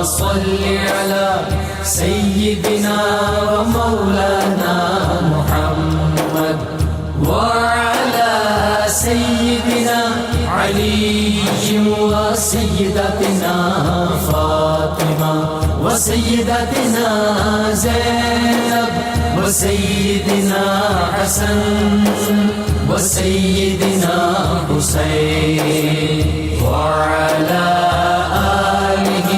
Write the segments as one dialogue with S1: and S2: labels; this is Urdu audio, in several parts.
S1: صل على سيدنا ومولانا محمد وعلى سيدنا علي وسيدتنا فاطمة وسيدتنا زينب وسيدنا حسن وسيدنا حسين وعلى آله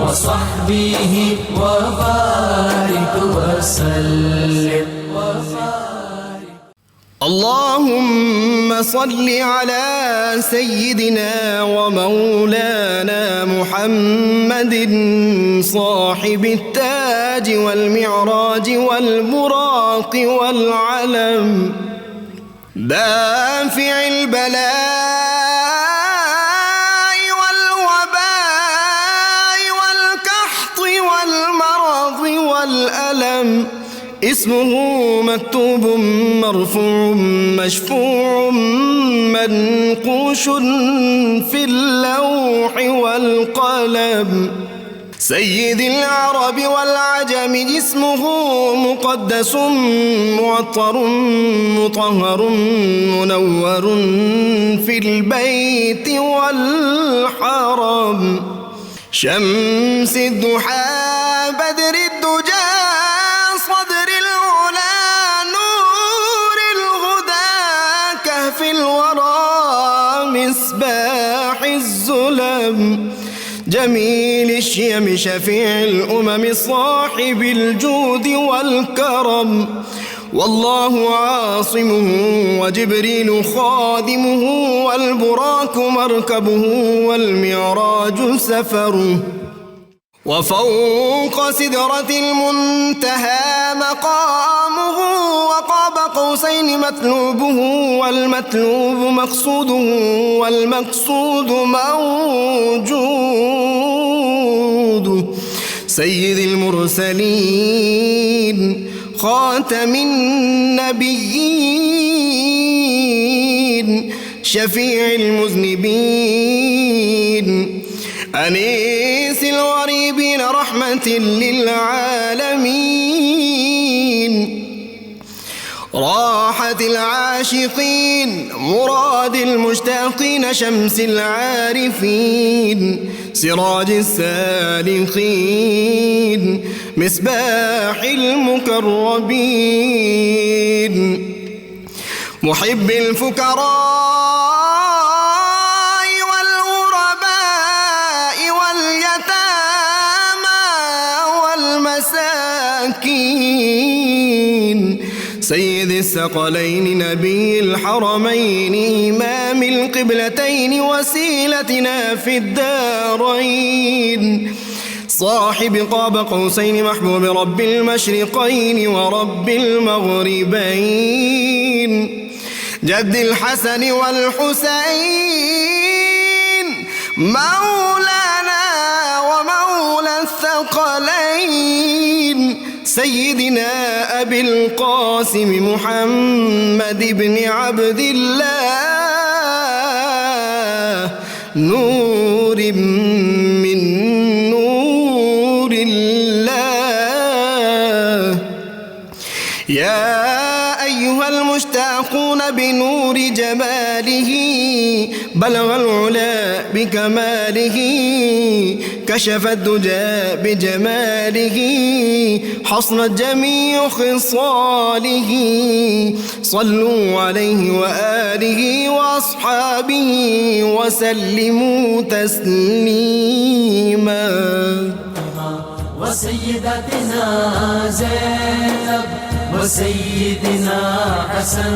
S1: وصحبه وبارك وسلم.
S2: اللهم صل على سيدنا ومولانا محمد صاحب التاج والمعراج والبراق والعلم دافع البلاء والوباء والقحط والمرض والألم اسمه مكتوب مرفوع مشفوع منقوش في اللوح والقلم سيد العرب والعجم اسمه مقدس معطر مطهر منور في البيت والحرم شمس الضحى بدر الدجى صدر العلا نور الهدى كهف الورى مصباح الظلم جميل الشيم شفيع الأمم صاحب الجود والكرم والله عاصمه وجبريل خادمه والبراك مركبه والمعراج سفره وفوق سدرة المنتهى مقامه وقاب قوسين مطلوبه والمطلوب مقصوده والمقصود موجود سيد المرسلين خاتم النبيين شفيع المذنبين أنيس الغريبين رحمة للعالمين راحة العاشقين مراد المشتاقين شمس العارفين سراج السالخين مصباح المكرمين محب الفقراء والغرباء واليتامى والمساكين سيد الثقلين نبي الحرمين إمام القبلتين وسيلتنا في الدارين صاحب قاب قوسين محبوب رب المشرقين ورب المغربين جد الحسن والحسين مولانا ومولى الثقلين سيدنا أبي القاسم محمد بن عبد الله نور من نور الله يا أيها المشتاقون بنور جماله بلغ العلا بكماله كشف الدجى بجماله حصنت جميع خصاله صلوا عليه وآله وأصحابه وسلموا تسليما
S1: وسيدتنا زينب وسيدنا حسن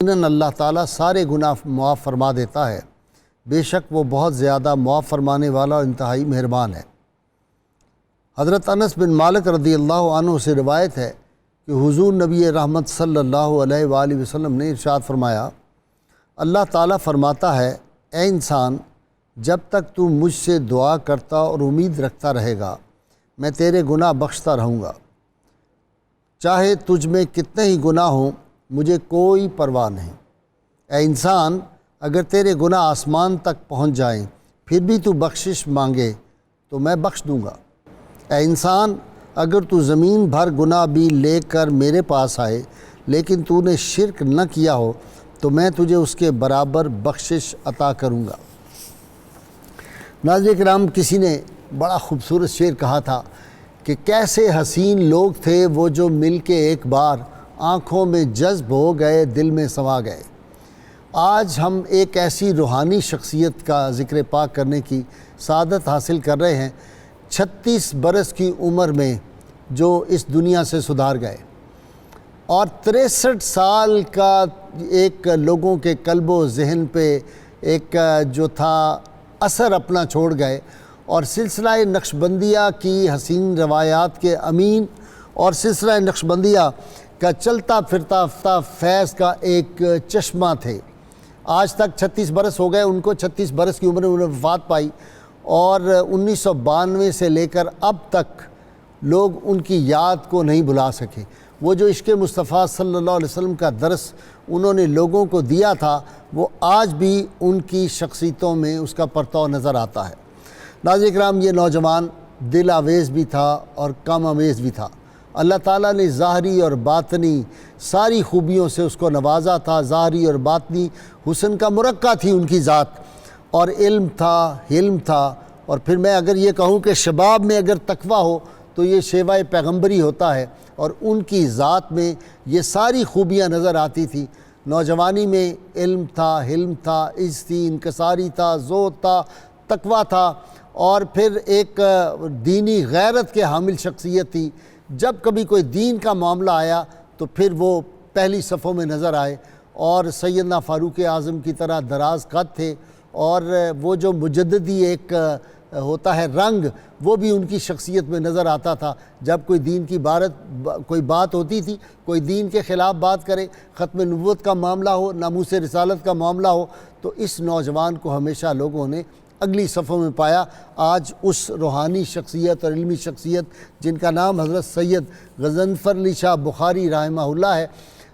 S3: یقیناً اللہ تعالیٰ سارے گناہ معاف فرما دیتا ہے، بے شک وہ بہت زیادہ معاف فرمانے والا اور انتہائی مہربان ہے۔ حضرت انس بن مالک رضی اللہ عنہ سے روایت ہے کہ حضور نبی رحمت صلی اللہ علیہ وآلہ وسلم نے ارشاد فرمایا، اللہ تعالیٰ فرماتا ہے، اے انسان، جب تک تو مجھ سے دعا کرتا اور امید رکھتا رہے گا میں تیرے گناہ بخشتا رہوں گا، چاہے تجھ میں کتنے ہی گناہ ہوں مجھے کوئی پرواہ نہیں۔ اے انسان، اگر تیرے گناہ آسمان تک پہنچ جائیں پھر بھی تو بخشش مانگے تو میں بخش دوں گا۔ اے انسان، اگر تو زمین بھر گناہ بھی لے کر میرے پاس آئے لیکن تو نے شرک نہ کیا ہو تو میں تجھے اس کے برابر بخشش عطا کروں گا۔ ناظرین کرام، کسی نے بڑا خوبصورت شعر کہا تھا کہ کیسے حسین لوگ تھے وہ جو مل کے ایک بار آنکھوں میں جذب ہو گئے، دل میں سما گئے۔ آج ہم ایک ایسی روحانی شخصیت کا ذکر پاک کرنے کی سعادت حاصل کر رہے ہیں 36 برس کی عمر میں جو اس دنیا سے سدھار گئے، اور 63 سال کا ایک لوگوں کے قلب و ذہن پہ ایک جو تھا اثر اپنا چھوڑ گئے، اور سلسلہ نقشبندیہ کی حسین روایات کے امین اور سلسلہ نقشبندیہ کا چلتا پھرتا فیض کا ایک چشمہ تھے۔ آج تک 36 برس ہو گئے ان کو، 36 برس کی عمر میں انہوں نے وفات پائی، اور 1992 سے لے کر اب تک لوگ ان کی یاد کو نہیں بھلا سکے۔ وہ جو عشق مصطفیٰ صلی اللہ علیہ وسلم کا درس انہوں نے لوگوں کو دیا تھا وہ آج بھی ان کی شخصیتوں میں اس کا پرتو نظر آتا ہے۔ ناظرین کرام، یہ نوجوان دل آویز بھی تھا اور کم آمیز بھی تھا۔ اللہ تعالیٰ نے ظاہری اور باطنی ساری خوبیوں سے اس کو نوازا تھا۔ ظاہری اور باطنی حسن کا مرقع تھی ان کی ذات، اور علم تھا، حلم تھا، اور پھر میں اگر یہ کہوں کہ شباب میں اگر تقویٰ ہو تو یہ شیوہ پیغمبری ہوتا ہے، اور ان کی ذات میں یہ ساری خوبیاں نظر آتی تھی۔ نوجوانی میں علم تھا، حلم تھا، عز تھی، انکساری تھا، زہد تھا، تقویٰ تھا، اور پھر ایک دینی غیرت کے حامل شخصیت تھی۔ جب کبھی کوئی دین کا معاملہ آیا تو پھر وہ پہلی صفوں میں نظر آئے، اور سیدنا فاروق اعظم کی طرح دراز قد تھے، اور وہ جو مجددی ایک ہوتا ہے رنگ وہ بھی ان کی شخصیت میں نظر آتا تھا۔ جب کوئی دین کی کوئی بات ہوتی تھی، کوئی دین کے خلاف بات کرے، ختم نبوت کا معاملہ ہو، ناموس رسالت کا معاملہ ہو، تو اس نوجوان کو ہمیشہ لوگوں نے اگلی صفوں میں پایا۔ آج اس روحانی شخصیت اور علمی شخصیت جن کا نام حضرت سید غضنفر علی شاہ بخاری رحمہ اللہ ہے،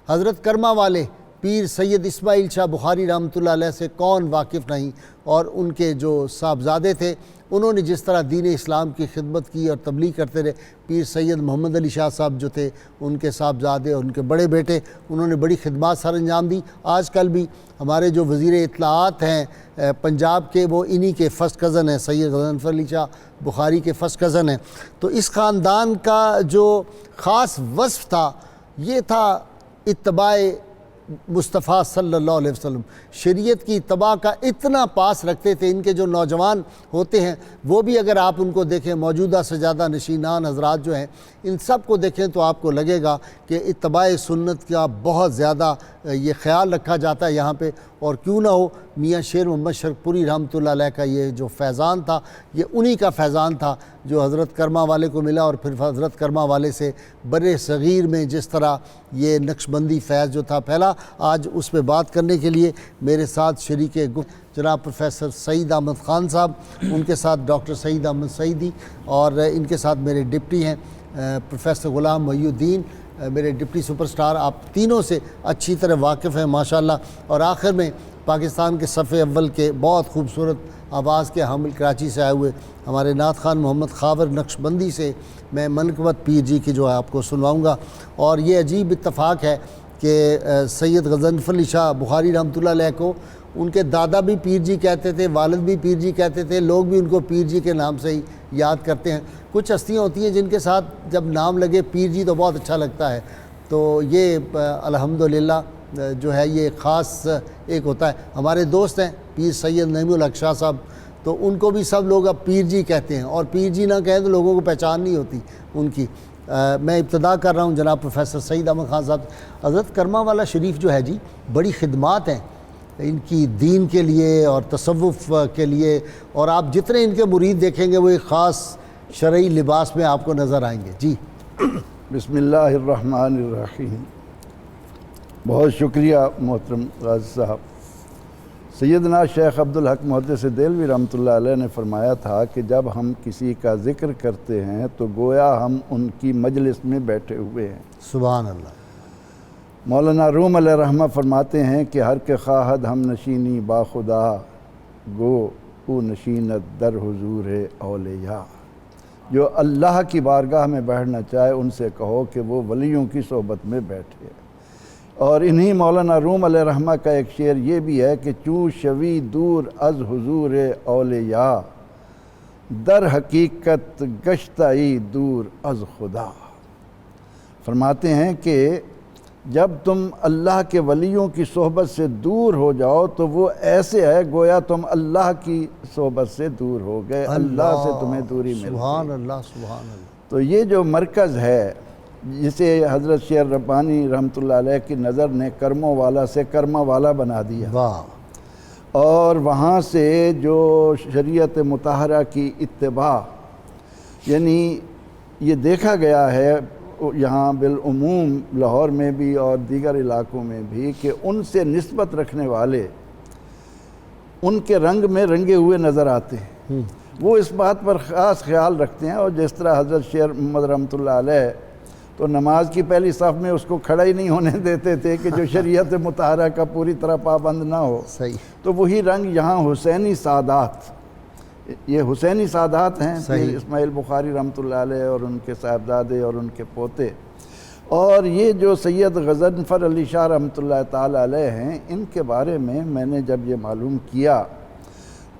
S3: حضرت کرما والے پیر سید اسماعیل شاہ بخاری رحمۃ اللہ علیہ سے کون واقف نہیں، اور ان کے جو صاحبزادے تھے انہوں نے جس طرح دین اسلام کی خدمت کی اور تبلیغ کرتے رہے۔ پیر سید محمد علی شاہ صاحب جو تھے، ان کے صاحبزادے اور ان کے بڑے بیٹے، انہوں نے بڑی خدمات سر انجام دی۔ آج کل بھی ہمارے جو وزیر اطلاعات ہیں پنجاب کے، وہ انہی کے فرسٹ کزن ہیں، سید غضنفر علی شاہ بخاری کے فرسٹ کزن ہیں۔ تو اس خاندان کا جو خاص وصف تھا یہ تھا اتباع مصطفیٰ صلی اللہ علیہ وسلم، شریعت کی اتباع کا اتنا پاس رکھتے تھے۔ ان کے جو نوجوان ہوتے ہیں وہ بھی اگر آپ ان کو دیکھیں، موجودہ سجادہ نشینان حضرات جو ہیں، ان سب کو دیکھیں تو آپ کو لگے گا کہ اتباع سنت کا بہت زیادہ یہ خیال رکھا جاتا ہے یہاں پہ۔ اور کیوں نہ ہو، میاں شیر محمد شرک پوری رحمۃ اللہ علیہ کا یہ جو فیضان تھا یہ انہی کا فیضان تھا جو حضرت کرما والے کو ملا، اور پھر حضرت کرما والے سے بر صغیر میں جس طرح یہ نقشبندی فیض جو تھا پھیلا۔ آج اس پہ بات کرنے کے لیے میرے ساتھ شریک گفت جناب پروفیسر سعید احمد خان صاحب، ان کے ساتھ ڈاکٹر سعید احمد سعیدی، اور ان کے ساتھ میرے ڈپٹی ہیں پروفیسر غلام محی الدین، میرے ڈپٹی سپر سٹار۔ آپ تینوں سے اچھی طرح واقف ہیں ماشاءاللہ۔ اور آخر میں پاکستان کے صف اول کے بہت خوبصورت آواز کے حامل کراچی سے آئے ہوئے ہمارے نعت خوان محمد خاور نقشبندی سے میں منقبت پیر جی کی جو ہے آپ کو سنواؤں گا۔ اور یہ عجیب اتفاق ہے کہ سید غضنفر علی شاہ بخاری رحمۃ اللہ علیہ کو ان کے دادا بھی پیر جی کہتے تھے، والد بھی پیر جی کہتے تھے، لوگ بھی ان کو پیر جی کے نام سے ہی یاد کرتے ہیں۔ کچھ ہستیاں ہوتی ہیں جن کے ساتھ جب نام لگے پیر جی تو بہت اچھا لگتا ہے، تو یہ الحمدللہ جو ہے یہ خاص ایک ہوتا ہے۔ ہمارے دوست ہیں پیر سید نعیم الحق شاہ صاحب، تو ان کو بھی سب لوگ اب پیر جی کہتے ہیں، اور پیر جی نہ کہیں تو لوگوں کو پہچان نہیں ہوتی ان کی۔ میں ابتدا کر رہا ہوں جناب پروفیسر سعید احمد خان صاحب. حضرت کرما والا شریف جو ہے جی بڑی خدمات ہیں ان کی دین کے لیے اور تصوف کے لیے, اور آپ جتنے ان کے مرید دیکھیں گے وہ ایک خاص شرعی لباس میں آپ کو نظر آئیں گے. جی
S4: بسم اللہ الرحمن الرحیم. بہت شکریہ محترم غازی صاحب. سیدنا شیخ عبدالحق محدث دہلوی رحمۃ اللہ علیہ نے فرمایا تھا کہ جب ہم کسی کا ذکر کرتے ہیں تو گویا ہم ان کی مجلس میں بیٹھے ہوئے ہیں.
S3: سبحان اللہ.
S4: مولانا روم علیہ رحمہ فرماتے ہیں کہ ہر کے خواہد ہم نشینی با خدا گو او نشینت در حضور اولیاء. جو اللہ کی بارگاہ میں بیٹھنا چاہے ان سے کہو کہ وہ ولیوں کی صحبت میں بیٹھے. اور انہی مولانا روم علیہ رحمہ کا ایک شعر یہ بھی ہے کہ چوں شوی دور از حضور اولیاء در حقیقت گشتائی دور از خدا. فرماتے ہیں کہ جب تم اللہ کے ولیوں کی صحبت سے دور ہو جاؤ تو وہ ایسے ہے گویا تم اللہ کی صحبت سے دور ہو گئے, اللہ سے تمہیں دوری مل گئی.
S3: سبحان اللہ سبحان اللہ.
S4: تو یہ جو مرکز ہے جسے حضرت شیر ربانی رحمۃ اللہ علیہ کی نظر نے کرموں والا سے کرما والا بنا دیا,
S3: واہ,
S4: اور وہاں سے جو شریعت مطہرہ کی اتباع, یعنی یہ دیکھا گیا ہے یہاں بالعموم لاہور میں بھی اور دیگر علاقوں میں بھی کہ ان سے نسبت رکھنے والے ان کے رنگ میں رنگے ہوئے نظر آتے ہیں. وہ اس بات پر خاص خیال رکھتے ہیں, اور جس طرح حضرت شیر محمد رحمۃ اللہ علیہ تو نماز کی پہلی صف میں اس کو کھڑا ہی نہیں ہونے دیتے تھے کہ جو شریعت مطہرہ کا پوری طرح پابند نہ ہو.
S3: صحیح.
S4: تو وہی رنگ یہاں حسینی سادات, یہ حسینی سادات ہیں اسماعیل بخاری رحمۃ اللہ علیہ اور ان کے صاحبزادے اور ان کے پوتے, اور یہ جو سید غضنفر علی شاہ رحمۃ اللہ تعالی علیہ ہیں, ان کے بارے میں نے جب یہ معلوم کیا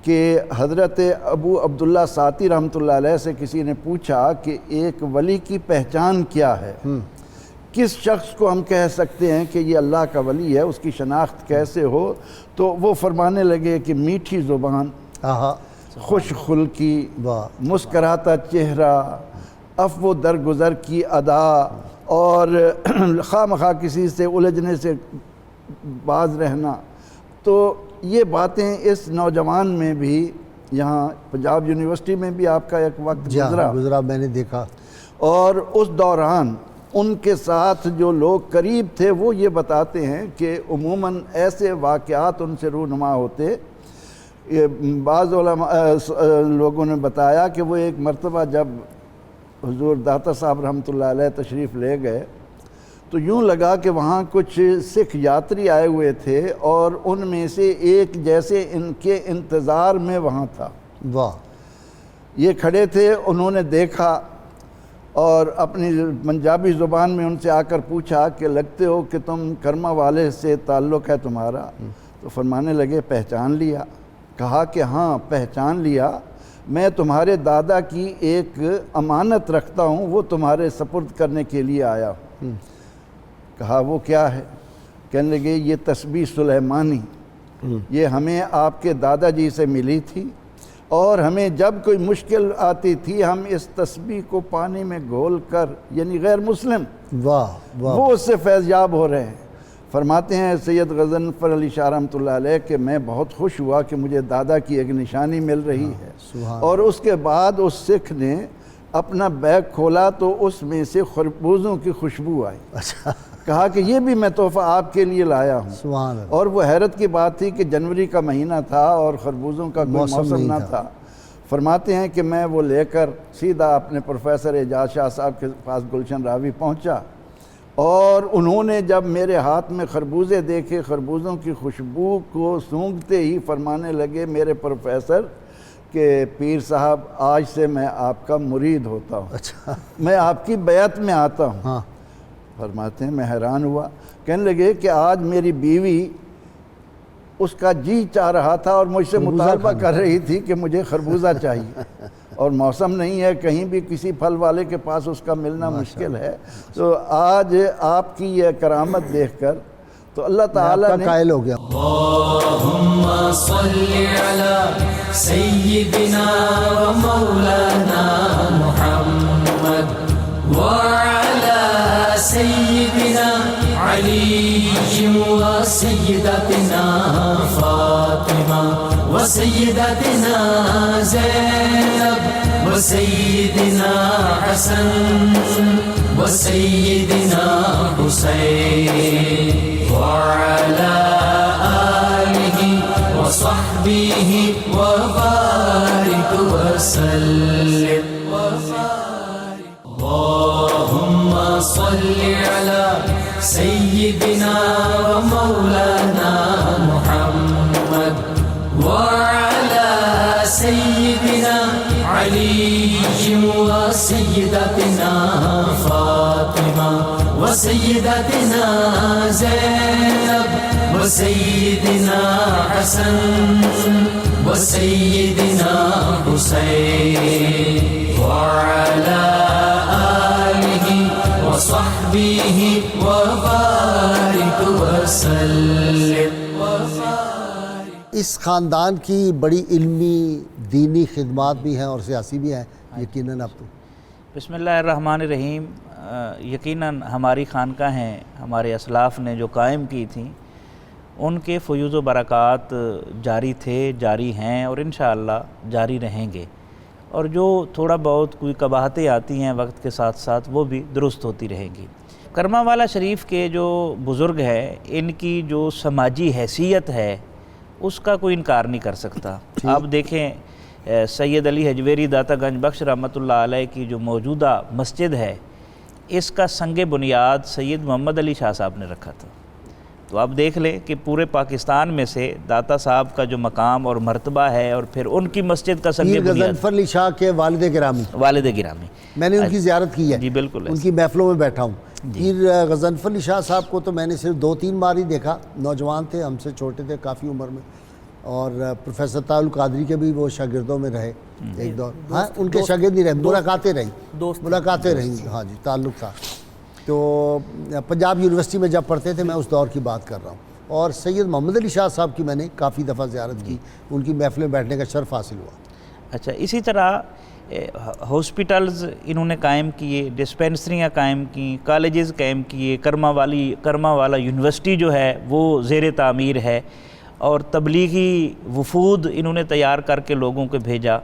S4: کہ حضرت ابو عبداللہ ساتی رحمۃ اللہ علیہ سے کسی نے پوچھا کہ ایک ولی کی پہچان کیا ہے, کس شخص کو ہم کہہ سکتے ہیں کہ یہ اللہ کا ولی ہے, اس کی شناخت کیسے ہو, تو وہ فرمانے لگے کہ میٹھی زبان, خوش خلقی, مسکراتا چہرہ, عفو درگزر کی ادا, اور خواہ مخواہ کسی سے الجھنے سے باز رہنا. تو یہ باتیں اس نوجوان میں بھی, یہاں پنجاب یونیورسٹی میں بھی آپ کا ایک وقت
S3: گزرا, میں نے دیکھا,
S4: اور اس دوران ان کے ساتھ جو لوگ قریب تھے وہ یہ بتاتے ہیں کہ عموماً ایسے واقعات ان سے رونما ہوتے. بعض علماء لوگوں نے بتایا کہ وہ ایک مرتبہ جب حضور داتا صاحب رحمۃ اللہ علیہ تشریف لے گئے تو یوں لگا کہ وہاں کچھ سکھ یاتری آئے ہوئے تھے, اور ان میں سے ایک جیسے ان کے انتظار میں وہاں تھا.
S3: واہ.
S4: یہ کھڑے تھے, انہوں نے دیکھا اور اپنی پنجابی زبان میں ان سے آ کر پوچھا کہ لگتے ہو کہ تم کرما والے سے تعلق ہے تمہارا. تو فرمانے لگے پہچان لیا. کہا کہ ہاں پہچان لیا, میں تمہارے دادا کی ایک امانت رکھتا ہوں, وہ تمہارے سپرد کرنے کے لیے آیا ہوں. کہا وہ کیا ہے؟ کہنے لگے یہ تسبیح سلیمانی, یہ ہمیں آپ کے دادا جی سے ملی تھی, اور ہمیں جب کوئی مشکل آتی تھی ہم اس تسبیح کو پانی میں گھول کر, یعنی غیر مسلم, وہ اس سے فیض یاب ہو رہے ہیں. فرماتے ہیں سید غضنفر علی شاہ رحمۃ اللہ علیہ کہ میں بہت خوش ہوا کہ مجھے دادا کی ایک نشانی مل رہی ہے. اور اس کے بعد اس سکھ نے اپنا بیگ کھولا تو اس میں سے خربوزوں کی خوشبو آئی. کہا کہ یہ بھی میں تحفہ آپ کے لیے لایا ہوں. اور وہ حیرت کی بات تھی کہ جنوری کا مہینہ تھا اور خربوزوں کا کوئی موسم نہ تھا. فرماتے ہیں کہ میں وہ لے کر سیدھا اپنے پروفیسر اعجاز شاہ صاحب کے پاس گلشن راوی پہنچا, اور انہوں نے جب میرے ہاتھ میں خربوزے دیکھے, خربوزوں کی خوشبو کو سونگھتے ہی فرمانے لگے میرے پروفیسر کہ پیر صاحب آج سے میں آپ کا مرید ہوتا ہوں, میں آپ کی بیعت میں آتا ہوں. فرماتے ہیں میں حیران ہوا, کہنے لگے کہ آج میری بیوی اس کا جی چاہ رہا تھا اور مجھ سے مطالبہ کر رہی تھی کہ مجھے خربوزہ چاہیے, اور موسم نہیں ہے, کہیں بھی کسی پھل والے کے پاس اس کا ملنا مشکل ہے. تو آج آپ کی یہ کرامت دیکھ کر تو اللہ تعالیٰ نے
S3: قائل ہو گیا.
S1: اللہم صلی علی سیدنا و مولانا محمد علي وسيدتنا فاطمة وسيدتنا زينب وسيدنا حسن وسيدنا حسين وعلى آله وصحبه وبارك وسلم. اللهم صل على سيدنا ومولانا محمد وعلى سيدنا علي وسيدتنا فاطمة وسيدتنا زينب وسيدنا حسن وسيدنا حسين وعلى آله وصحبه وبارك وسلم.
S3: اس خاندان کی بڑی علمی دینی خدمات بھی ہیں اور سیاسی بھی ہیں یقیناً. آپ تو
S5: بسم اللہ الرحمن الرحیم. یقیناً ہماری خانقاہیں ہمارے اسلاف نے جو قائم کی تھیں ان کے فیوض و برکات جاری تھے، جاری ہیں اور انشاءاللہ جاری رہیں گے. اور جو تھوڑا بہت کوئی قباحتیں آتی ہیں وقت کے ساتھ ساتھ وہ بھی درست ہوتی رہیں گی. کرما والا شریف کے جو بزرگ ہیں ان کی جو سماجی حیثیت ہے اس کا کوئی انکار نہیں کر سکتا. آپ دیکھیں سید علی حجویری داتا گنج بخش رحمۃ اللہ علیہ کی جو موجودہ مسجد ہے اس کا سنگ بنیاد سید محمد علی شاہ صاحب نے رکھا تھا. تو آپ دیکھ لیں کہ پورے پاکستان میں سے داتا صاحب کا جو مقام اور مرتبہ ہے اور پھر ان کی مسجد کا سنگ بنیاد
S3: غضنفر علی شاہ کے والد گرامی میں نے ان کی زیارت کی ہے.
S5: جی بالکل
S3: ان کی محفلوں میں بیٹھا ہوں. پیر غضنفر علی شاہ صاحب کو تو میں نے صرف 2-3 بار ہی دیکھا. نوجوان تھے، ہم سے چھوٹے تھے کافی عمر میں. اور پروفیسر طاہر القادری کے بھی وہ شاگردوں میں رہے ایک دور. ہاں ان کے شاگرد نہیں رہے، ملاقاتیں رہیں. ہاں جی تعلق تھا. تو پنجاب یونیورسٹی میں جب پڑھتے تھے، میں اس دور کی بات کر رہا ہوں. اور سید محمد علی شاہ صاحب کی میں نے کافی دفعہ زیارت کی، ان کی محفلیں بیٹھنے کا شرف حاصل ہوا.
S5: اچھا، اسی طرح ہاسپٹلز انہوں نے قائم کیے، ڈسپینسریاں قائم کیں، کالجز قائم کیے. کرما والا یونیورسٹی جو ہے وہ زیر تعمیر ہے اور تبلیغی وفود انہوں نے تیار کر کے لوگوں کو بھیجا.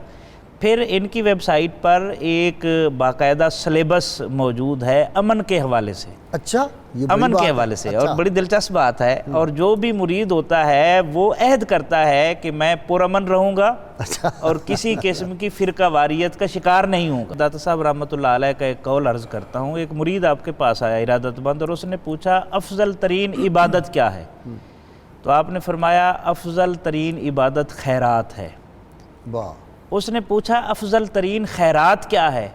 S5: پھر ان کی ویب سائٹ پر ایک باقاعدہ سلیبس موجود ہے امن کے حوالے سے.
S3: اچھا،
S5: امن کے حوالے سے. اور بڑی دلچسپ بات ہے. اور جو بھی مرید ہوتا ہے وہ عہد کرتا ہے کہ میں پرامن رہوں گا اور کسی قسم کی فرقہ واریت کا شکار نہیں ہوں گا. داتا صاحب رحمۃ اللہ علیہ کا ایک قول عرض کرتا ہوں. ایک مرید آپ کے پاس آیا ارادت مند اور اس نے پوچھا افضل ترین عبادت کیا ہے؟ تو آپ نے فرمایا افضل ترین عبادت خیرات ہے.
S3: واہ.
S5: اس نے پوچھا افضل ترین خیرات کیا ہے؟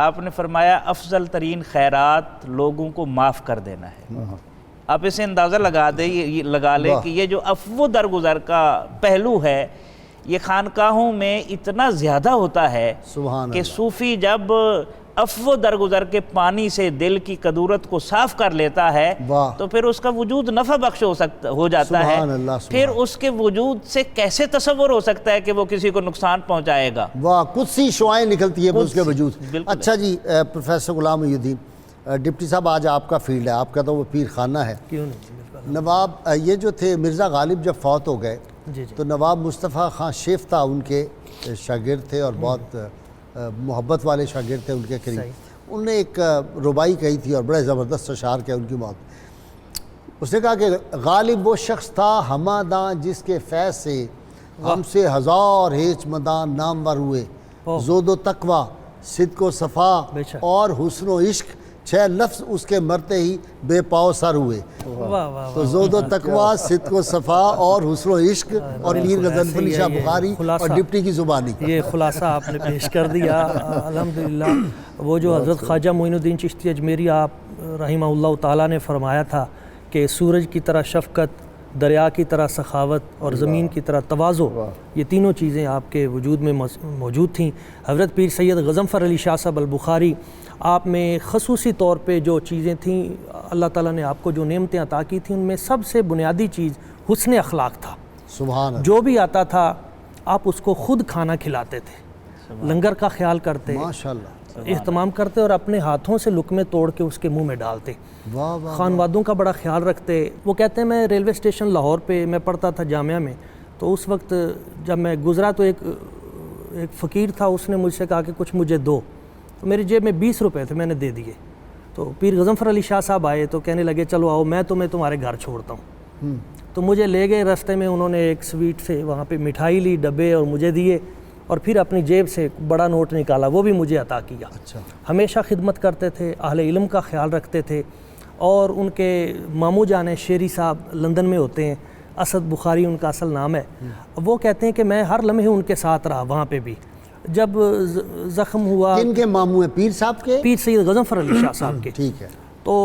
S5: آپ نے فرمایا افضل ترین خیرات لوگوں کو معاف کر دینا ہے. آپ اسے اندازہ لگا لیں کہ یہ جو عفو درگزر کا پہلو ہے یہ خانقاہوں میں اتنا زیادہ ہوتا ہے کہ صوفی جب عفو درگزر کے پانی سے دل کی قدورت کو صاف کر لیتا ہے تو پھر اس کا وجود نفع بخش ہو جاتا ہے. پھر اس کے وجود سے کیسے تصور ہو سکتا ہے کہ وہ کسی کو نقصان پہنچائے گا؟
S3: واہ، قدسی شعائیں نکلتی ہے اس کے وجود. اچھا جی پروفیسر غلام محی الدین ڈپٹی صاحب، آج آپ کا فیلڈ ہے، آپ کا تو وہ پیر خانہ ہے. نواب یہ جو تھے مرزا غالب جب فوت ہو گئے تو نواب مصطفیٰ خان شیفتہ ان کے شاگرد تھے اور بہت محبت والے شاگرد تھے ان کے قریب. انہوں نے ایک ربائی کہی تھی اور بڑے زبردست اشعار کیا ان کی موت. اس نے کہا کہ غالب وہ شخص تھا ہماداں جس کے فیض سے ہم سے ہزار ہیچ مدان نامور ہوئے. زود و تقوی، صدق و صفا اور حسن و عشق 6 لفظ اس کے مرتے ہی بے پاؤ سر ہوئے. تو زود و تقوی، صدق و صفا اور حسن و عشق اور پیر غضنفر علی شاہ بخاری اور ڈپٹی کی زبانی.
S6: یہ خلاصہ آپ نے پیش کر دیا. الحمدللہ وہ جو حضرت خواجہ معین الدین چشتی اجمیری آپ رحمہ اللہ تعالیٰ نے فرمایا تھا کہ سورج کی طرح شفقت، دریا کی طرح سخاوت اور زمین کی طرح تواضع، یہ تینوں چیزیں آپ کے وجود میں موجود تھیں. حضرت پیر سید غضنفر علی شاہ صاحب البخاری آپ میں خصوصی طور پہ جو چیزیں تھیں اللہ تعالیٰ نے آپ کو جو نعمتیں عطا کی تھیں ان میں سب سے بنیادی چیز حسن اخلاق تھا.
S3: سبحان اللہ.
S6: جو بھی آتا تھا آپ اس کو خود کھانا کھلاتے تھے، لنگر کا خیال کرتے.
S3: ماشاءاللہ.
S6: اہتمام کرتے اور اپنے ہاتھوں سے لقمے توڑ کے اس کے منہ میں ڈالتے.
S3: واہ واہ.
S6: خانوادوں کا بڑا خیال رکھتے. وہ کہتے ہیں میں ریلوے اسٹیشن لاہور پہ میں پڑھتا تھا جامعہ میں, تو اس وقت جب میں گزرا تو ایک فقیر تھا, اس نے مجھ سے کہا کہ کچھ مجھے دو, تو میری جیب میں 20 روپے تھے, میں نے دے دیے. تو پیر غضنفر علی شاہ صاحب آئے تو کہنے لگے چلو آؤ میں تمہیں تمہارے گھر چھوڑتا ہوں. تو مجھے لے گئے, راستے میں انہوں نے ایک سویٹ سے وہاں پہ مٹھائی لی, ڈبے اور مجھے دیے, اور پھر اپنی جیب سے بڑا نوٹ نکالا, وہ بھی مجھے عطا کیا.
S3: اچھا.
S6: ہمیشہ خدمت کرتے تھے, اہل علم کا خیال رکھتے تھے. اور ان کے ماموں جان شیری صاحب لندن میں ہوتے ہیں, اسد بخاری ان کا اصل نام ہے. وہ کہتے ہیں کہ میں ہر لمحے ان کے ساتھ رہا وہاں پہ بھی. جب زخم ہوا,
S3: کن کے ماموں ہیں؟ پیر صاحب کے؟
S6: پیر سید غضنفر علی شاہ صاحب کے.
S3: ٹھیک ہے.
S6: تو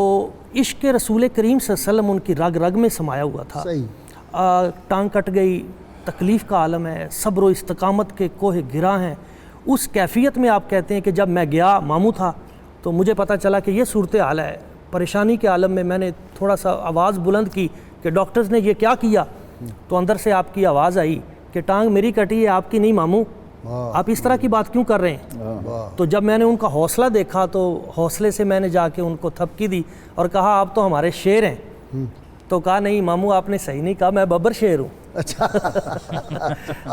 S6: عشق رسول کریم صلی اللہ علیہ وسلم ان کی رگ رگ میں سمایا ہوا تھا.
S3: صحیح.
S6: ٹانگ کٹ گئی, تکلیف کا عالم ہے, صبر و استقامت کے کوہ گراں ہیں. اس کیفیت میں آپ کہتے ہیں کہ جب میں گیا ماموں تھا تو مجھے پتہ چلا کہ یہ صورتحال ہے, پریشانی کے عالم میں. میں نے تھوڑا سا آواز بلند کی کہ ڈاکٹرز نے یہ کیا کیا, تو اندر سے آپ کی آواز آئی کہ ٹانگ میری کٹی ہے, آپ کی نہیں ماموں, آپ اس طرح کی بات کیوں کر رہے ہیں. تو جب میں نے ان کا حوصلہ دیکھا تو حوصلے سے میں نے جا کے ان کو تھپکی دی اور کہا آپ تو ہمارے شیر ہیں. تو کہا نہیں ماموں آپ نے صحیح نہیں کہا, میں ببر شیر ہوں.
S3: اچھا.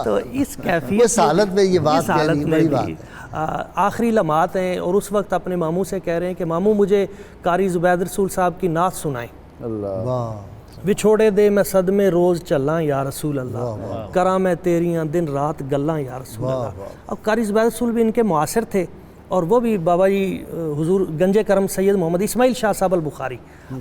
S6: تو اس کیفیت
S3: اس حالت میں یہ بات کہنی بڑی بات ہے.
S6: آخری لمحات ہیں, اور اس وقت اپنے ماموں سے کہہ رہے ہیں کہ ماموں مجھے قاری زبید رسول صاحب کی نعت سنائیں.
S4: اللہ.
S3: واہ.
S6: وچھوڑے دے میں صدمے روز چلاں یا رسول اللہ, کراں میں تیریاں دن رات گلاں یا رسول اللہ. اب قاری زبید رسول بھی ان کے معاصر تھے, اور وہ بھی بابا جی حضور گنج کرم سید محمد اسماعیل شاہ صاحب البخاری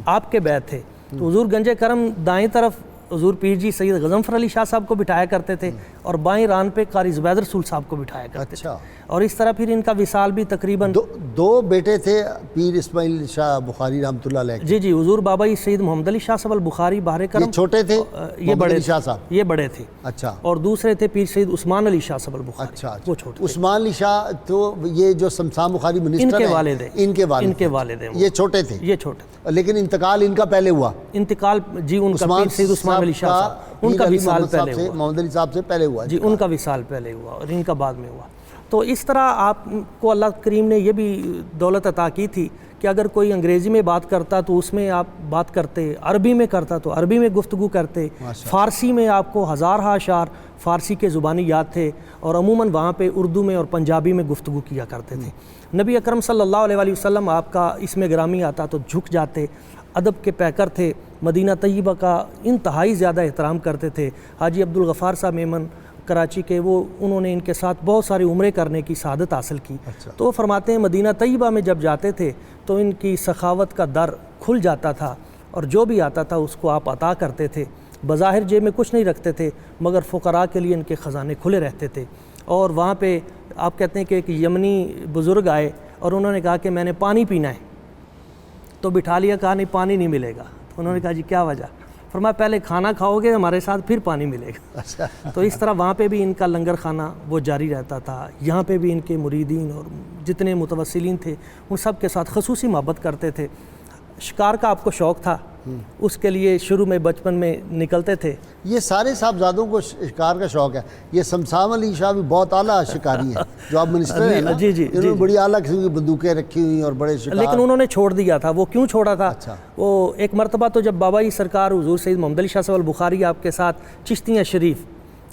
S6: آپ کے بیت تھے. تو حضور گنج کرم دائیں طرف حضور پیر جی سید غضنفر علی شاہ صاحب کو بٹھایا کرتے تھے, اور بائیں ران پہ قاری زبید رسول صاحب کو بٹھایا کرتے تھے. اور اس طرح پھر ان کا وصال بھی تقریباً
S3: دو بیٹے تھے پیر اسماعیل شاہ بخاری رحمۃ اللہ علیہ.
S6: جی جی, حضور بابا جی سید محمد علی شاہ صاحب البخاری باہر کرم,
S3: یہ چھوٹے تھے,
S6: یہ بڑے
S3: شاہ صاحب,
S6: یہ بڑے تھے.
S3: اچھا.
S6: اور دوسرے تھے پیر سید عثمان علی شاہ صاحب البخاری.
S3: اچھا.
S6: وہ چھوٹے.
S3: عثمان علی شاہ تو یہ جو شمسان بخاری منسٹر
S6: ان کے والد ہیں,
S3: ان کے والد
S6: ہیں.
S3: یہ چھوٹے تھے,
S6: یہ چھوٹے,
S3: لیکن انتقال ان کا پہلے ہوا.
S6: انتقال جی ان کا پیر سید عثمان علی شاہ صاحب, ان کا وصال پہلے ہوا.
S3: محمد علی صاحب سے پہلے ہوا
S6: جی, ان کا وصال پہلے ہوا اور ان کا بعد میں ہوا. تو اس طرح آپ کو اللہ کریم نے یہ بھی دولت عطا کی تھی کہ اگر کوئی انگریزی میں بات کرتا تو اس میں آپ بات کرتے, عربی میں کرتا تو عربی میں گفتگو کرتے, فارسی میں آپ کو ہزارہا اشعار فارسی کے زبانی یاد تھے, اور عموماً وہاں پہ اردو میں اور پنجابی میں گفتگو کیا کرتے تھے. نبی اکرم صلی اللہ علیہ وسلم آپ کا اس میں گرامی آتا تو جھک جاتے, ادب کے پیکر تھے, مدینہ طیبہ کا انتہائی زیادہ احترام کرتے تھے. حاجی عبدالغفار صاحب میمن کراچی کے, وہ انہوں نے ان کے ساتھ بہت ساری عمرے کرنے کی سعادت حاصل کی. تو وہ فرماتے ہیں مدینہ طیبہ میں جب جاتے تھے تو ان کی سخاوت کا در کھل جاتا تھا, اور جو بھی آتا تھا اس کو آپ عطا کرتے تھے. بظاہر جیب میں کچھ نہیں رکھتے تھے, مگر فقراء کے لیے ان کے خزانے کھلے رہتے تھے. اور وہاں پہ آپ کہتے ہیں کہ ایک یمنی بزرگ آئے اور انہوں نے کہا کہ میں نے پانی پینا ہے, تو بٹھا لیا, کہا نہیں پانی نہیں ملے گا. تو انہوں نے کہا جی کیا وجہ؟ فرمایا پہلے کھانا کھاؤ گے ہمارے ساتھ پھر پانی ملے گا. تو اس طرح وہاں پہ بھی ان کا لنگر خانہ وہ جاری رہتا تھا. یہاں پہ بھی ان کے مریدین اور جتنے متوسلین تھے ان سب کے ساتھ خصوصی محبت کرتے تھے. شکار کا آپ کو شوق تھا, اس کے لیے شروع میں بچپن میں نکلتے تھے.
S3: یہ سارے صاحبزادوں کو شکار کا شوق ہے. یہ شمسان علی شاہ بھی بہت اعلیٰ شکاری ہے, جو آپ منسٹر ہیں نا, انہوں نے بڑی اعلیٰ قسم کی بندوقیں رکھی ہوئی اور بڑے شکار.
S6: لیکن انہوں نے چھوڑ دیا تھا. وہ کیوں چھوڑا تھا؟ وہ ایک مرتبہ تو جب بابا جی سرکار حضور سید محمد علی شاہ صاحب البخاری آپ کے ساتھ چشتیاں شریف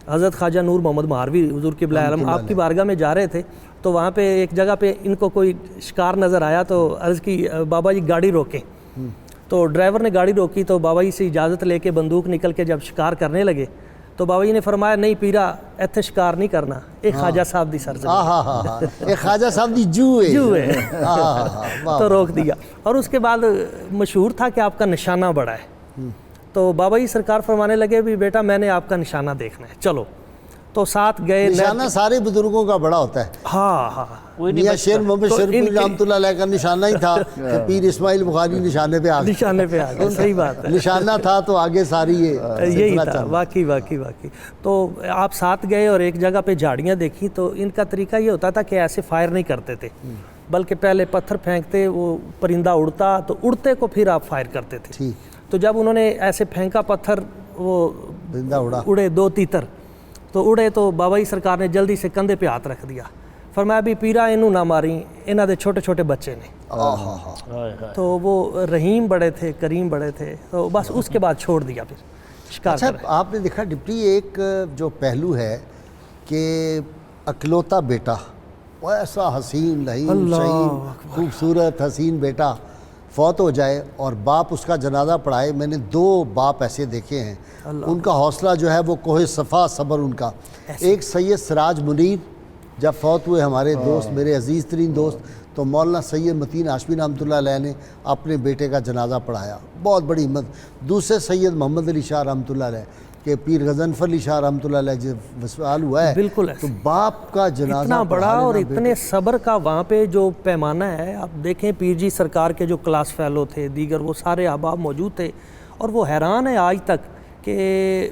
S6: حضرت خواجہ نور محمد مہاروی حضور قبلہ عالم آپ کی بارگاہ میں جا رہے تھے, تو وہاں پہ ایک جگہ پہ ان کو کوئی شکار نظر آیا, تو عرض کی بابا جی گاڑی روکیں. تو ڈرائیور نے گاڑی روکی تو بابا جی سے اجازت لے کے بندوق نکل کے جب شکار کرنے لگے تو بابا جی نے فرمایا نہیں پیرا ایتھے شکار نہیں کرنا, ایک خواجہ صاحب دی سرزمین,
S3: ایک خواجہ صاحب دی جو ہے.
S6: تو روک دیا. اور اس کے بعد مشہور تھا کہ آپ کا نشانہ بڑا ہے, تو بابا جی سرکار فرمانے لگے بھی بیٹا میں نے آپ کا نشانہ دیکھنا ہے, چلو. تو ساتھ گئے.
S3: نشانہ سارے بزرگوں کا بڑا ہوتا ہے.
S6: ہاں,
S3: میاں شیر محمد شریف رحمۃ اللہ علیہ کا نشانہ ہی تھا کہ پیر اسماعیل بخاری نشانے پہ آ گئے.
S6: صحیح بات ہے,
S3: نشانہ تھا تو آگے ساری
S6: یہی تھا. واقعی. تو آپ ساتھ گئے اور ایک جگہ پہ جھاڑیاں دیکھی, تو ان کا طریقہ یہ ہوتا تھا کہ ایسے فائر نہیں کرتے تھے, بلکہ پہلے پتھر پھینکتے, وہ پرندہ اڑتا تو اڑتے کو پھر آپ فائر کرتے تھے. تو جب انہوں نے ایسے پھینکا پتھر, وہ اڑے 2 تیتر, تو اڑے تو بابا جی سرکار نے جلدی سے کندھے پہ ہاتھ رکھ دیا. فرمایا بھی پیرا انہوں نہ ماری، انہاں دے چھوٹے چھوٹے بچے نے. تو وہ رحیم بڑے تھے، کریم بڑے تھے، تو بس اس کے بعد چھوڑ دیا پھر شکار
S3: اچھا
S6: کریں.
S3: آپ نے دیکھا ڈپٹی ایک جو پہلو ہے کہ اکلوتا بیٹا، وہ ایسا حسین لعین شہین خوبصورت حسین بیٹا فوت ہو جائے اور باپ اس کا جنازہ پڑھائے. میں نے 2 باپ ایسے دیکھے ہیں، ان کا حوصلہ جو ہے وہ کوہ صفا صبر ان کا. ایک سید سراج منیر جب فوت ہوئے ہمارے دوست، میرے عزیز ترین دوست، تو مولانا سید متین ہاشمی رحمۃ اللہ علیہ نے اپنے بیٹے کا جنازہ پڑھایا، بہت بڑی ہمت. دوسرے سید محمد علی شاہ رحمۃ اللہ علیہ کہ پیر غضنفر علی شاہ رحمۃ اللہ علیہ جب وصال ہوا ہے،
S6: بالکل
S3: تو باپ کا جنازہ
S6: اتنا بڑا اور
S3: پڑھا لینا
S6: اتنے صبر کا وہاں پہ جو پیمانہ ہے. آپ دیکھیں پیر جی سرکار کے جو کلاس فیلو تھے، دیگر وہ سارے احباب موجود تھے، اور وہ حیران ہیں آج تک کہ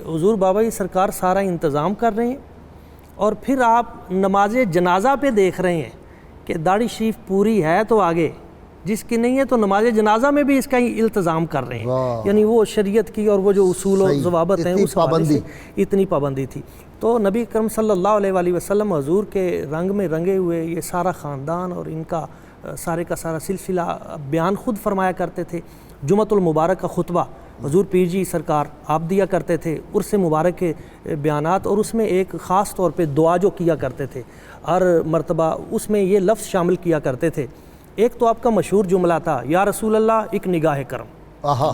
S6: حضور بابا جی سرکار سارا انتظام کر رہے ہیں، اور پھر آپ نماز جنازہ پہ دیکھ رہے ہیں کہ داڑھی شریف پوری ہے تو آگے، جس کی نہیں ہے تو نماز جنازہ میں بھی اس کا التزام کر رہے ہیں. یعنی وہ شریعت کی اور وہ جو اصول و ضوابط ہیں اس حوالے سے اتنی پابندی تھی. تو نبی اکرم صلی اللہ علیہ وآلہ وسلم حضور کے رنگ میں رنگے ہوئے یہ سارا خاندان اور ان کا سارے کا سارا سلسلہ بیان خود فرمایا کرتے تھے. جمعۃ المبارک کا خطبہ حضور پیر جی سرکار آپ دیا کرتے تھے، عرس مبارک کے بیانات، اور اس میں ایک خاص طور پہ دعا جو کیا کرتے تھے ہر مرتبہ اس میں یہ لفظ شامل کیا کرتے تھے. ایک تو آپ کا مشہور جملہ تھا یا رسول اللہ ایک نگاہ کرم،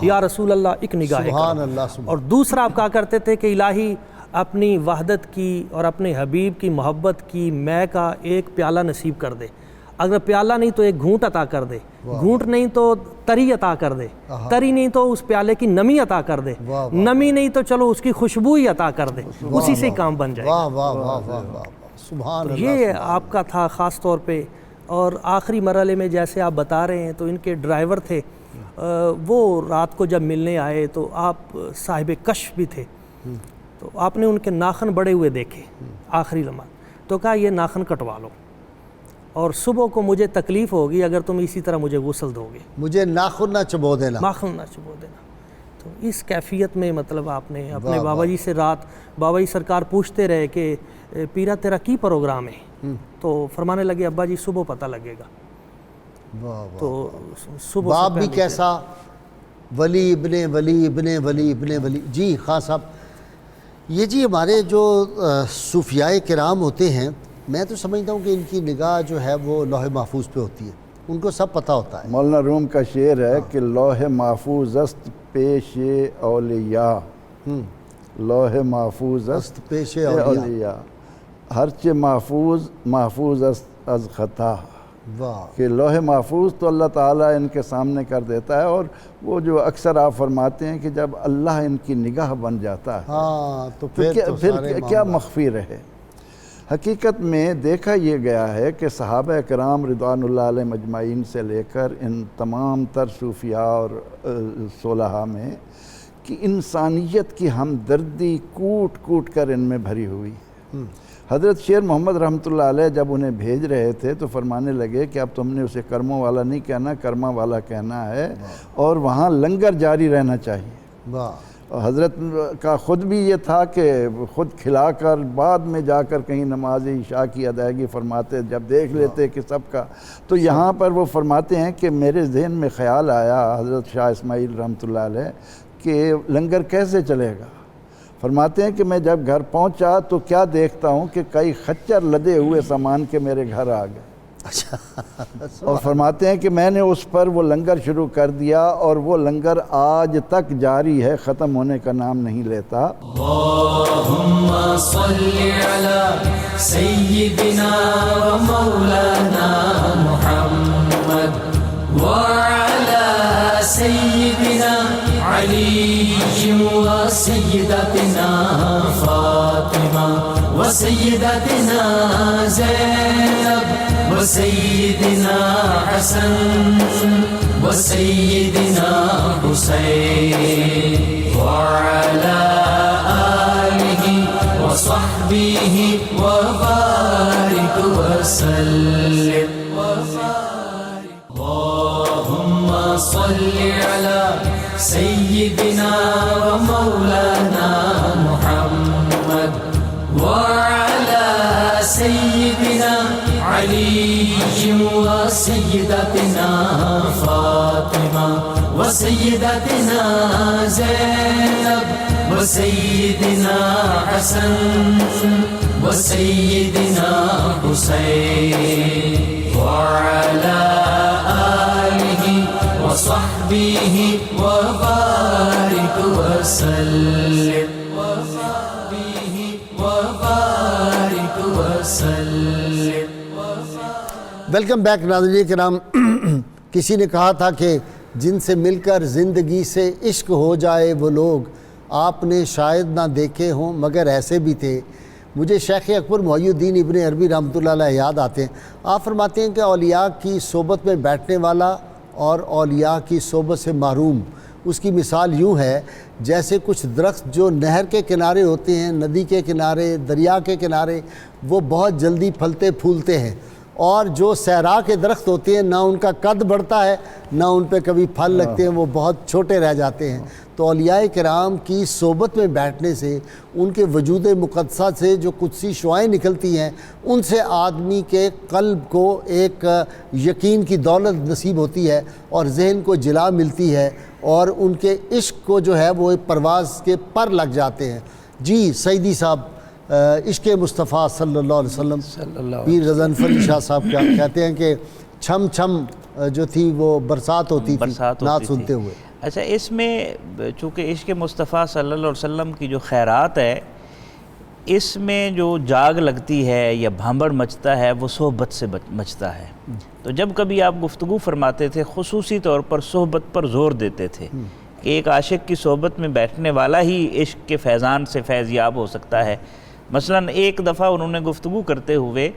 S6: یا رسول اللہ ایک نگاہ کرم. اور دوسرا آپ کہا کرتے تھے کہ الہی اپنی وحدت کی اور اپنے حبیب کی محبت کی میں کا ایک پیالہ نصیب کر دے. اگر پیالہ نہیں تو ایک گھونٹ عطا کر دے، گھونٹ نہیں تو تری عطا کر دے، تری نہیں تو اس پیالے کی نمی عطا کر دے، نمی نہیں تو چلو اس کی خوشبو ہی عطا کر دے، اسی سے کام بن جائے.
S3: واہ واہ واہ واہ واہ سبحان اللہ.
S6: یہ آپ کا تھا خاص طور پہ. اور آخری مرحلے میں جیسے آپ بتا رہے ہیں تو ان کے ڈرائیور تھے، وہ رات کو جب ملنے آئے تو آپ صاحب کشف بھی تھے، تو آپ نے ان کے ناخن بڑے ہوئے دیکھے آخری لمحہ، تو کہا یہ ناخن کٹوا لو اور صبح کو مجھے تکلیف ہوگی اگر تم اسی طرح مجھے غسل دو گے،
S3: مجھے ناخن نہ چبو دینا،
S6: ناخن نہ چبو دینا. تو اس کیفیت میں مطلب آپ نے اپنے بابا جی سے رات، بابا جی سرکار پوچھتے رہے کہ پیرا تیرا کی پروگرام ہے، تو فرمانے لگے ابا جی صبح پتہ لگے گا. تو صبح
S3: باپ بھی کیسا، ولی ابن ولی ابن ولی ابن ولی. جی خان صاحب، یہ جی ہمارے جو صوفیاء کرام ہوتے ہیں، میں تو سمجھتا ہوں کہ ان کی نگاہ جو ہے وہ لوح محفوظ پہ ہوتی ہے، ان کو سب پتہ ہوتا ہے.
S4: مولانا روم کا شعر ہے کہ لوح محفوظ است پیش اولیاء، لوح محفوظ است
S3: پیش
S4: اولیاء، ہرچہ محفوظ محفوظ است از خطا.
S3: واہ،
S4: کہ لوح محفوظ تو اللہ تعالیٰ ان کے سامنے کر دیتا ہے، اور وہ جو اکثر آپ فرماتے ہیں کہ جب اللہ ان کی نگاہ بن جاتا ہے
S3: ہاں تو
S4: پھر
S3: سارے
S4: کیا مخفی رہے. حقیقت میں دیکھا یہ گیا ہے کہ صحابہ کرام رضوان اللہ علیہ مجمعین سے لے کر ان تمام تر صوفیاء اور صلحاء میں کہ انسانیت کی ہمدردی کوٹ کوٹ کر ان میں بھری ہوئی. حضرت شیر محمد رحمۃ اللہ علیہ جب انہیں بھیج رہے تھے تو فرمانے لگے کہ اب تم نے اسے کرموں والا نہیں کہنا، کرما والا کہنا ہے، اور وہاں لنگر جاری رہنا چاہیے.
S3: واہ،
S4: حضرت کا خود بھی یہ تھا کہ خود کھلا کر بعد میں جا کر کہیں نماز عشاء کی ادائیگی فرماتے جب دیکھ لیتے کہ سب کا. تو یہاں پر وہ فرماتے ہیں کہ میرے ذہن میں خیال آیا حضرت شاہ اسماعیل رحمۃ اللہ علیہ کہ لنگر کیسے چلے گا. فرماتے ہیں کہ میں جب گھر پہنچا تو کیا دیکھتا ہوں کہ کئی خچر لدے ہوئے سامان کے میرے گھر آ گئے. اور فرماتے ہیں کہ میں نے اس پر وہ لنگر شروع کر دیا، اور وہ لنگر آج تک جاری ہے، ختم ہونے کا نام نہیں لیتا.
S1: اللہم صلی علی سیدنا و مولانا محمد وعلی سیدنا علی و سیدتنا فاطمہ و سیدتنا زینب و سیدنا حسن و سیدنا حسین وعلی آلہ و صحبہ و بارک وسلم. اللہم صلی علی سیدنا و مولانا محمد وعلی سیدنا علي وسيدتنا فاطمة وسيدتنا زينب وسيدنا حسن وسيدنا حسين وعلى آله وصحبه وبارك وسلم وصحبه وبارك وسلم.
S3: ویلکم بیک ناظرین کرام. کسی نے کہا تھا کہ جن سے مل کر زندگی سے عشق ہو جائے وہ لوگ آپ نے شاید نہ دیکھے ہوں مگر ایسے بھی تھے. مجھے شیخ اکبر محی الدین ابن عربی رحمۃ اللہ علیہ یاد آتے ہیں. آپ فرماتے ہیں کہ اولیاء کی صحبت میں بیٹھنے والا اور اولیاء کی صحبت سے محروم اس کی مثال یوں ہے جیسے کچھ درخت جو نہر کے کنارے ہوتے ہیں, ندی کے کنارے, دریا کے کنارے, وہ بہت جلدی پھلتے پھولتے ہیں, اور جو صحرا کے درخت ہوتے ہیں نہ ان کا قد بڑھتا ہے نہ ان پہ کبھی پھل لگتے ہیں, وہ بہت چھوٹے رہ جاتے ہیں. تو اولیاء کرام کی صحبت میں بیٹھنے سے ان کے وجود مقدسہ سے جو قدسی شعائیں نکلتی ہیں ان سے آدمی کے قلب کو ایک یقین کی دولت نصیب ہوتی ہے اور ذہن کو جلا ملتی ہے اور ان کے عشق کو جو ہے وہ پرواز کے پر لگ جاتے ہیں. جی سعیدی صاحب, عشق مصطفیٰ صلی اللہ علیہ وسلم, پیر غضنفر علی شاہ صاحب کیا کہتے ہیں کہ چھم چھم جو تھی وہ برسات ہوتی تھی نعت سنتے ہوئے.
S5: اچھا, اس میں چونکہ عشق مصطفیٰ صلی اللہ علیہ وسلم کی جو خیرات ہے اس میں جو جاگ لگتی ہے یا بھانبڑ مچتا ہے وہ صحبت سے مچتا ہے. تو جب کبھی آپ گفتگو فرماتے تھے خصوصی طور پر صحبت پر زور دیتے تھے کہ ایک عاشق کی صحبت میں بیٹھنے والا ہی عشق کے فیضان سے فیض یاب ہو سکتا ہے. مثلا ایک دفعہ انہوں نے گفتگو کرتے ہوئے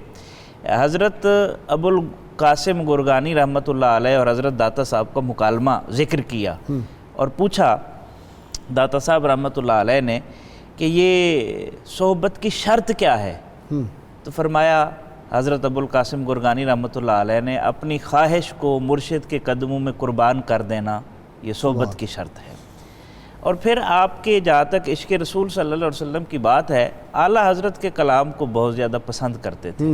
S5: حضرت ابو القاسم گرگانی رحمۃ اللہ علیہ اور حضرت داتا صاحب کا مکالمہ ذکر کیا اور پوچھا داتا صاحب رحمۃ اللہ علیہ نے کہ یہ صحبت کی شرط کیا ہے؟ تو فرمایا حضرت ابو القاسم گرگانی رحمۃ اللہ علیہ نے اپنی خواہش کو مرشد کے قدموں میں قربان کر دینا یہ صحبت کی شرط ہے. اور پھر آپ کے جہاں تک عشق رسول صلی اللہ علیہ وسلم کی بات ہے, اعلیٰ حضرت کے کلام کو بہت زیادہ پسند کرتے تھے.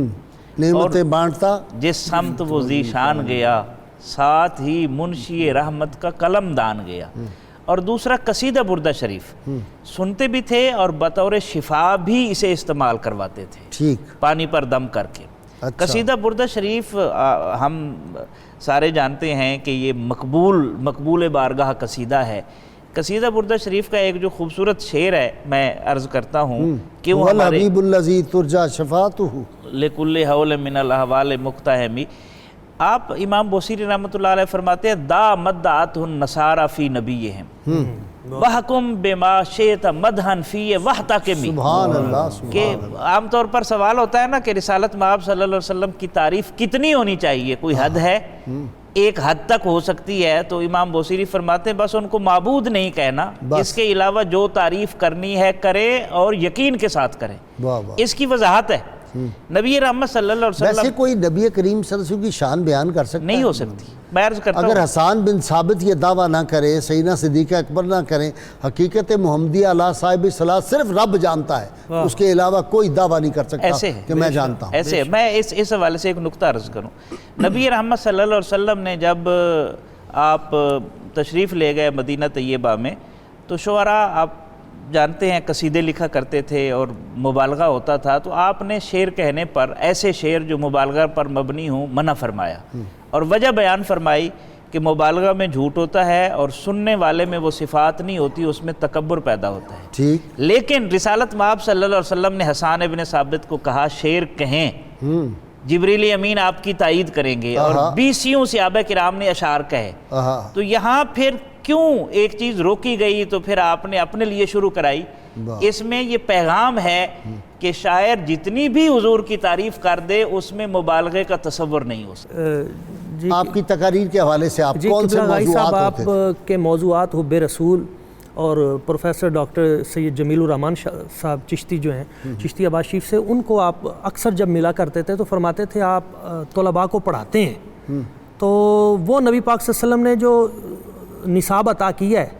S3: نعمتیں بانٹتا
S5: جس سمت وہ ذیشان گیا ساتھ ہی منشی رحمت کا قلم دان گیا. اور دوسرا قصیدہ بردہ شریف سنتے بھی تھے اور بطور شفا بھی اسے استعمال کرواتے تھے,
S3: ٹھیک,
S5: پانی پر دم کر کے. قصیدہ بردہ شریف ہم سارے جانتے ہیں کہ یہ مقبول بارگاہ قصیدہ ہے. قصیدہ بردہ شریف کا ایک جو خوبصورت شعر ہے میں عرض کرتا ہوں کہ وہ ہمارے
S3: حبیب الذی ترجا شفاعتہ
S5: لکل حول من الاحوال مقتحمی. آپ امام بوصیری رحمۃ اللہ علیہ فرماتے ہیں دا مدعتہ النصارى فی نبیہم وحکم بما شئت مدحا فی وحتکمی.
S3: سبحان اللہ.
S5: کہ عام طور پر سوال ہوتا ہے نا کہ رسالت مآب صلی اللہ علیہ وسلم کی تعریف کتنی ہونی چاہیے, کوئی حد ہے؟ ایک حد تک ہو سکتی ہے. تو امام بوصیری فرماتے ہیں بس ان کو معبود نہیں کہنا, اس کے علاوہ جو تعریف کرنی ہے کرے اور یقین کے ساتھ کرے. اس کی وضاحت ہے. نبی رحمت صلی اللہ علیہ وسلم
S3: ویسے کوئی نبی کریم صلی اللہ علیہ وسلم کی شان بیان کر سکتا
S5: نہیں ہو سکتی. میں عرض کرتا ہوں
S3: اگر حسان بن ثابت یہ دعویٰ نہ کرے, سیدنا صدیق اکبر نہ کریں, حقیقت محمدیہ اللہ صاحب صلاح صرف رب جانتا ہے, اس کے علاوہ کوئی دعویٰ نہیں کر سکتا کہ میں جانتا ہوں.
S5: ایسے میں اس حوالے سے ایک نقطہ عرض کروں. نبی رحمت صلی اللہ علیہ وسلم نے جب آپ تشریف لے گئے مدینہ طیبہ میں تو شعراء آپ جانتے ہیں قصیدے لکھا کرتے تھے اور مبالغہ ہوتا تھا. تو آپ نے شعر کہنے پر ایسے شعر جو مبالغہ پر مبنی ہوں منع فرمایا اور وجہ بیان فرمائی کہ مبالغہ میں جھوٹ ہوتا ہے اور سننے والے میں وہ صفات نہیں ہوتی, اس میں تکبر پیدا ہوتا ہے.
S3: ٹھیک,
S5: لیکن رسالت مآب صلی اللہ علیہ وسلم نے حسان ابن ثابت کو کہا شعر کہیں, جبریل امین آپ کی تائید کریں گے, اور 20 صحابہ کرام نے اشعار کہے. تو یہاں پھر کیوں ایک چیز روکی گئی تو پھر آپ نے اپنے لیے شروع کرائی. اس میں یہ پیغام ہے کہ شاعر جتنی بھی حضور کی تعریف کر دے اس میں مبالغے کا تصور نہیں ہو سکتا.
S3: آپ کی تقاریر کے حوالے سے آپ کون سے موضوعات
S6: آپ کے موضوعات حب رسول اور پروفیسر ڈاکٹر سید جمیل الرحمن صاحب چشتی جو ہیں چشتی عباس شریف سے, ان کو آپ اکثر جب ملا کرتے تھے تو فرماتے تھے آپ طلباء کو پڑھاتے ہیں تو وہ نبی پاک صلی اللہ علیہ وسلم نے جو نصاب عطا کیا ہے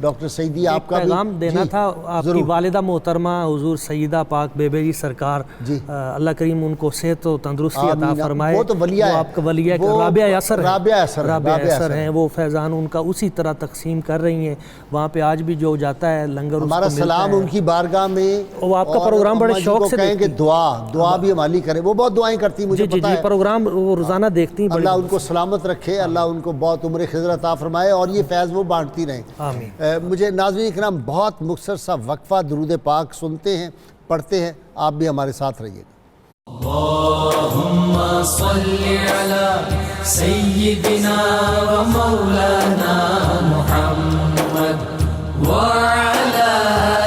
S3: ڈاکٹر سعیدی آپ کا
S6: پیغام دینا
S3: جی،
S6: تھا آپ کی والدہ محترمہ حضور سیدہ پاک بے بے جی سرکار،
S3: جی
S6: اللہ کریم ان کو صحت و تندرستی عطا
S3: آمین۔
S6: فرمائے۔
S3: وہ تو ولیہ ہے،
S6: آپ کا ولیہ ہے،
S3: وہ
S6: رابعہ یاسر ہیں،
S3: رابعہ یاسر ہیں،
S6: رابعہ
S3: رابعہ
S6: یاسر
S3: یاسر
S6: ہیں، وہ فیضان ان کا اسی طرح تقسیم کر رہی ہیں، وہاں پہ آج بھی جو جاتا ہے لنگر اس کو
S3: ہمارا
S6: ملتا
S3: سلام
S6: ہے۔
S3: ان کی بارگاہ میں،
S6: وہ آپ کا
S3: اور
S6: پروگرام بڑے
S3: اماں جی
S6: شوق
S3: کو
S6: سے
S3: کہیں کہ
S6: دیکھتی
S3: دعا بھی ہماری کرے، وہ بہت دعائیں کرتی ہیں، مجھے
S6: جی جی
S3: پتا
S6: جی
S3: ہے۔
S6: پروگرام وہ روزانہ دیکھتی ہیں،
S3: اللہ ان کو سلامت رکھے، اللہ ان کو بہت عمر خضر عطا فرمائے اور یہ فیض وہ بانٹتی رہیں۔
S6: آمین۔
S3: مجھے ناظرین کرام بہت مختصر سا وقفہ درود پاک سنتے ہیں، پڑھتے ہیں، آپ بھی ہمارے ساتھ رہیے گا۔
S1: اللهم صل على سيدنا ومولانا محمد وعلى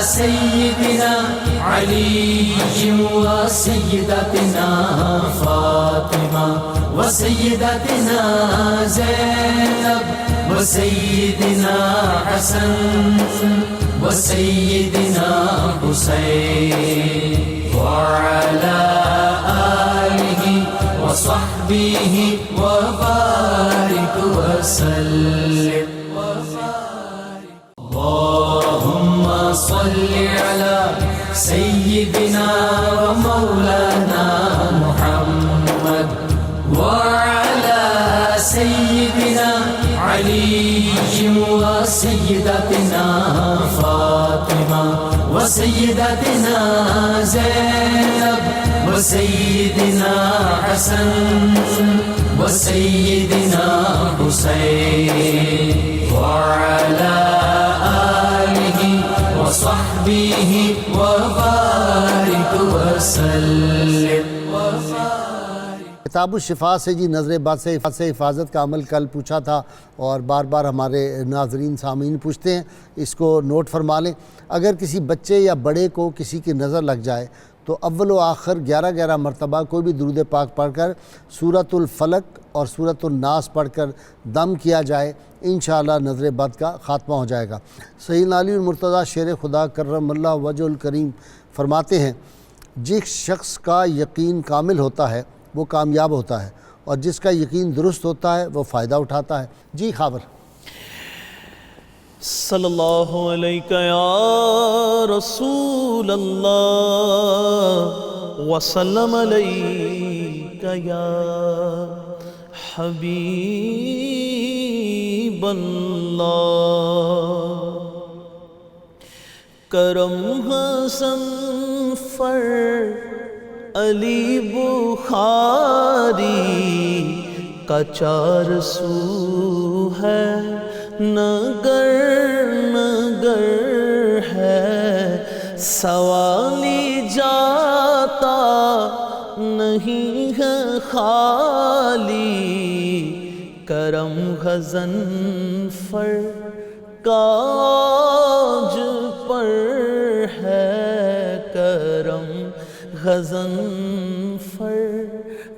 S1: سيدنا علي وسيدتنا فاطمة وسيدتنا زينب وسيدنا حسن وسيدنا حسين وعلى آله وصحبه وبارك وسلم اللهم صل على سيدنا ومولانا محمد وعلى سيدنا علي وسيدتنا فاطمة وسيدتنا زينب وسيدنا حسن وسيدنا حسين وعلى آله وصحبه وبارك وسلم
S3: کتاب الشفا سے جی نظر بد سے حفاظت کا عمل کل پوچھا تھا اور بار بار ہمارے ناظرین سامعین پوچھتے ہیں، اس کو نوٹ فرما لیں۔ اگر کسی بچے یا بڑے کو کسی کی نظر لگ جائے تو اول و آخر 11 مرتبہ کوئی بھی درود پاک پڑھ کر سورۃ الفلق اور سورۃ الناس پڑھ کر دم کیا جائے، انشاءاللہ نظر بد کا خاتمہ ہو جائے گا۔ سیدنا علی المرتضیٰ شیر خدا کرم اللہ وجہ الکریم فرماتے ہیں، جس شخص کا یقین کامل ہوتا ہے وہ کامیاب ہوتا ہے اور جس کا یقین درست ہوتا ہے وہ فائدہ اٹھاتا ہے۔ جی خاور
S7: صلی اللہ علیہ یا رسول اللہ وسلم علیہ یا حبیب اللہ۔ کرم حسن فر علی بخاری کا 4 سو ہے، نگر نگر ہے، سوالی جاتا نہیں ہے خالی۔ کرم غزن فر کاج پر ہے، کرم غزن فر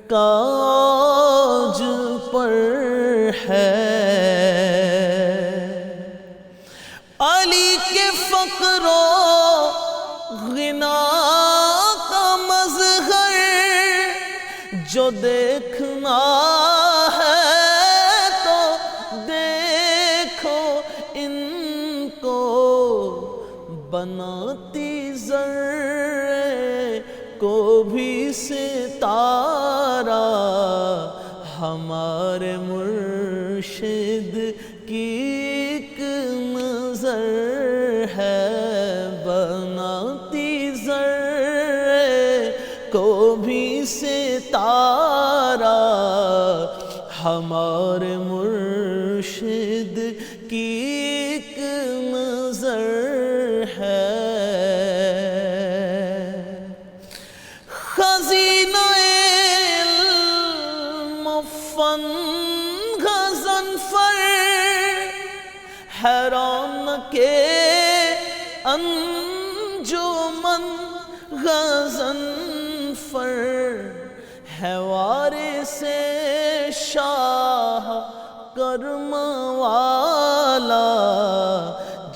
S7: کاج پر ہے۔ علی کے فقر و غنا کا مظہر جو دیکھنا ہے تو دیکھو ان کو، بناتی ذرے کو بھی ستارہ، ہمارے مرشد کی ایک نظر ہے، بناتی ذرے کو بھی ستارہ، ہمارے مرشد کی ایک نظر ہے۔ خزینہ علم و فن غضنفر، حیران کہ انجمن غضنفر ہے، وارث شاہ کرم والا،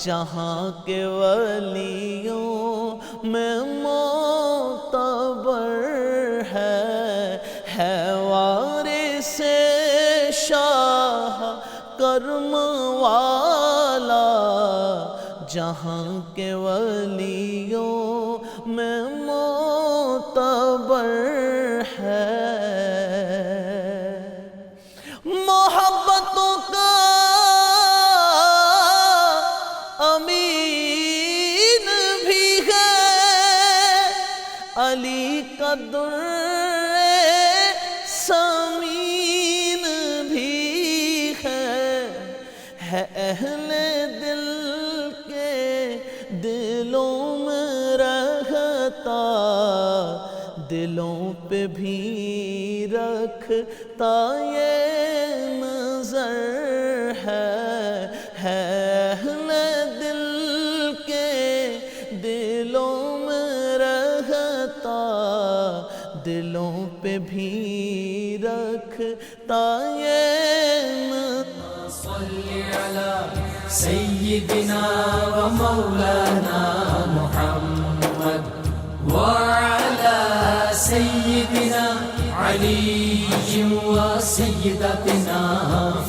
S7: جہاں کے ولیوں میں معتبر ہے، وارث شاہ کرم والا، جہاں کے ولیوں میں معتبر ہے، محبتوں کا امین بھی ہے، علی کا در سمین بھی ہے اہل دل کے دلوں میں رہتا، دلوں پہ بھی رکھتا یہ نظر ہے اہل دل کے دلوں میں رہتا، دلوں پہ بھی رکھتا یہ
S1: صلی علی سیدنا و مولانا محمد وعلى سيدنا علي وسيدتنا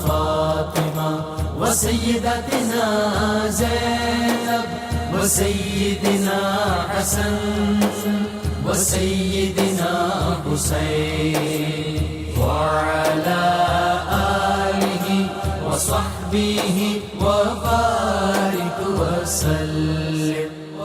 S1: فاطمة وسيدتنا زينب وسيدنا حسن وسيدنا حسين وعلى آله وصحبه وبارك وسلم.